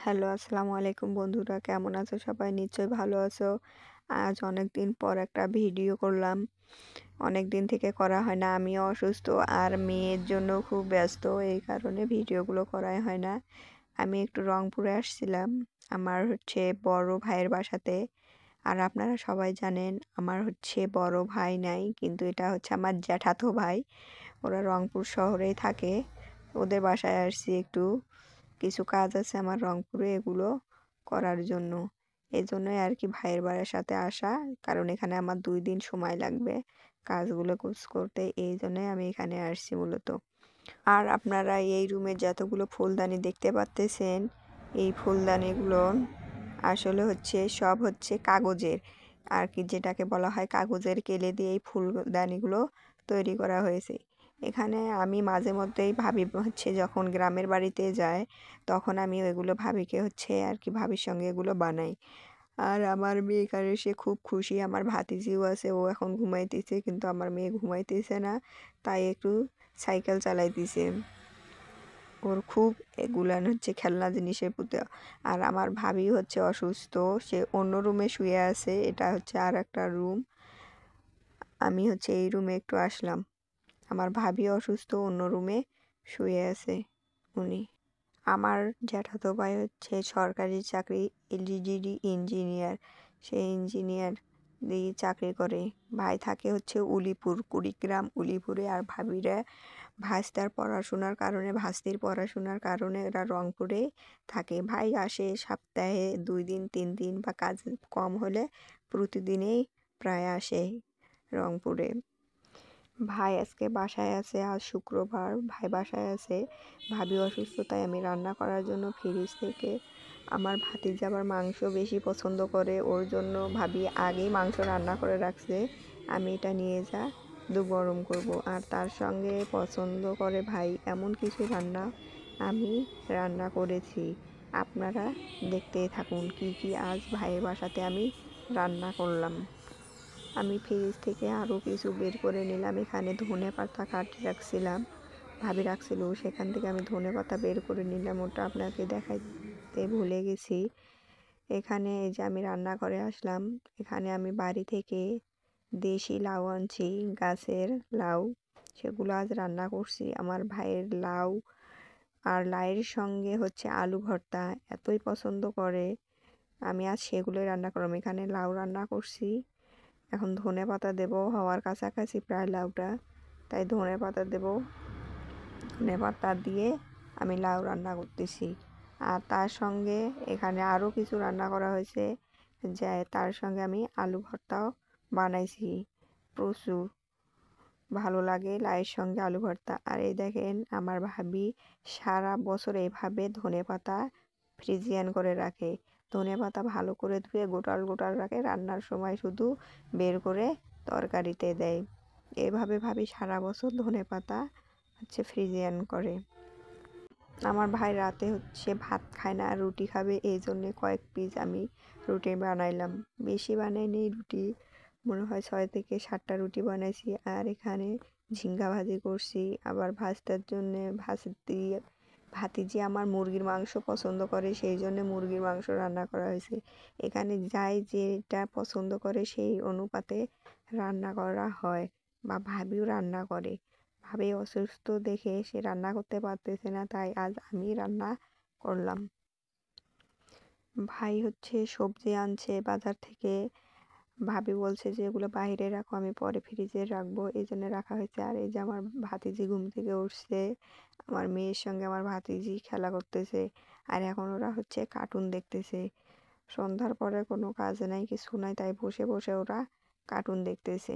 Hello, আসসালামু আলাইকুম বন্ধুরা, কেমন আছো সবাই? নিশ্চয়ই ভালো আছো। আজ অনেক দিন পর একটা ভিডিও করলাম। অনেক দিন থেকে করা হয় না, আমিও অসুস্থ আর মেয়ের জন্য খুব ব্যস্ত, এই কারণে ভিডিওগুলো করাই হয় না। আমি একটু রংপুরে আসছিলাম আমার বড় ভাইয়ের বাসাতে। আর আপনারা সবাই জানেন আমার বড় ভাই নাই, কিন্তু এটা আমার জ্যাঠাতো ভাই। ওরা রংপুর শহরেই থাকে। ওদের বাসায় আসছি একটু, কিছু কাজ আছে আমার রংপুরে, এগুলো করার জন্য। এই জন্যই আর কি ভাইয়ের বাড়ির সাথে আসা, কারণ এখানে আমার 2 দিন সময় লাগবে কাজগুলো করতে। এই জন্যই আমি এখানে আসছি মূলত। আর আপনারা এই রুমে যতগুলো ফুলদানি দেখতে পাচ্তেছেন, এই ফুলদানিগুলো আসলে সব কাগজের আর কি, যেটাকে বলা হয় কাগজের কেলে দিয়ে এই ফুলদানিগুলো তৈরি করা হয়েছে। এখানে আমি মাঝে মধ্যেই ভাবি যখন গ্রামের বাড়িতে যায়, তখন আমি ওইগুলো ভাবিকে আর কি ভাবির সঙ্গে এগুলো বানাই। আর আমার মেয়ে এখানে এসে খুব খুশি। আমার ভাতিজিও আছে, ও এখন ঘুমাইতেছে, কিন্তু আমার মেয়ে ঘুমাইতেছে না, তাই একটু সাইকেল চালাইতেছে। ওর খুব এগুলান খেলনা জিনিসের প্রতি। আর আমার ভাবি অসুস্থ, সে অন্য রুমে শুয়ে আছে, এটা আর একটা রুম। আমি এই রুমে একটু আসলাম। আমার ভাবি অসুস্থ, অন্য রুমে শুয়ে আছে উনি। আমার জ্যাঠাতো ভাই সরকারি চাকরি, এলজিডি ইঞ্জিনিয়ার। সে ইঞ্জিনিয়ার দিয়ে চাকরি করে। ভাই থাকে উলিপুর, কুড়িগ্রাম উলিপুরে। আর ভাবিরা ভাস্তির পড়াশোনার কারণে এরা রংপুরে থাকে। ভাই আসে সপ্তাহে 2 দিন 3 দিন, বা কাজ কম হলে প্রতিদিনেই প্রায় আসে রংপুরে। ভাই আজকে বাসায় আছে, আজ শুক্রবার, ভাই বাসায় আছে। ভাবি অসুস্থ, তাই আমি রান্না করার জন্য ফ্রিজ থেকে আমার ভাতিজা আবার মাংস বেশি পছন্দ করে, ওর জন্য ভাবি আগেই মাংস রান্না করে রাখছে। আমি এটা নিয়ে গরম করব। আর তার সঙ্গে পছন্দ করে ভাই এমন কিছু রান্না আমি রান্না করেছি। আপনারা দেখতেই থাকুন কি কি আজ ভাইয়ের বাসাতে আমি রান্না করলাম। আমি ফ্রিজ থেকে আরও কিছু বের করে নিলাম। এখানে ধনেপাতা কাটে রাখছিলাম, ভাবি রাখছিল, সেখান থেকে আমি ধনেপাতা বের করে নিলাম, ওটা আপনাকে দেখাইতে ভুলে গেছি। এখানে এই যে আমি রান্নাঘরে আসলাম। এখানে আমি বাড়ি থেকে দেশি লাউ আনছি, গাছের লাউ, সেগুলো আজ রান্না করছি। আমার ভাইয়ের লাউ আর লাউয়ের সঙ্গে আলু ভর্তা এতই পছন্দ করে, আমি আজ সেগুলোই রান্না করলাম। এখানে লাউ রান্না করছি, এখন ধনেপাতা দেব, হওয়ার কাছাকাছি প্রায় লাউটা, তাই ধনেপাতা দেব। ধনেপাতা দিয়ে আমি লাউ রান্না করতেছি। আর তার সঙ্গে এখানে আরও কিছু রান্না করা হয়েছে, যে তার সঙ্গে আমি আলু ভর্তাও বানাইছি। প্রচুর ভালো লাগে লাউয়ের সঙ্গে আলু ভর্তা। আর এই দেখেন আমার ভাবি সারা বছর এইভাবে ধনেপাতা ফ্রিজিয়ান করে রাখে। ধনেপাতা ভালো করে ধুয়ে গোটাল গোটাল রাখে, রান্নার সময় শুধু বের করে তরকারিতে দেয়। এভাবে ভাবি সারা বছর ধনেপাতা ফ্রিজিয়ান করে। আমার ভাই রাতে ভাত খায় না, রুটি খাবে, এই জন্যে কয়েক পিস আমি রুটি বানাইলাম। বেশি বানাইনি রুটি, মনে হয় 6 থেকে 7টা রুটি বানাইছি। আর এখানে ঝিঙ্গা ভাজি করছি। আবার ভাজটার জন্যে ভাতিজি আমার মুরগির মাংস পছন্দ করে, সেই জন্য মুরগির মাংস রান্না করা হয়েছে। এখানে যাই যেটা পছন্দ করে সেই অনুপাতে রান্না করা হয়, বা ভাবিও রান্না করে। ভাবি অসুস্থ দেখে সে রান্না করতে পারতেছে না, তাই আজ আমি রান্না করলাম। ভাই সবজি আনছে বাজার থেকে, ভাবি বলছে যে এগুলো বাইরে রাখো, আমি পরে ফ্রিজে রাখবো, এই জন্য রাখা হয়েছে। আর এই যে আমার ভাতিজি ঘুম থেকে উঠছে, আমার মেয়ের সঙ্গে আমার ভাতিজি খেলা করতেছে। আর এখন ওরা কার্টুন দেখতেছে। সন্ধ্যার পরে কোনো কাজ নাই, কিছু নাই, তাই বসে বসে ওরা কার্টুন দেখতেছে।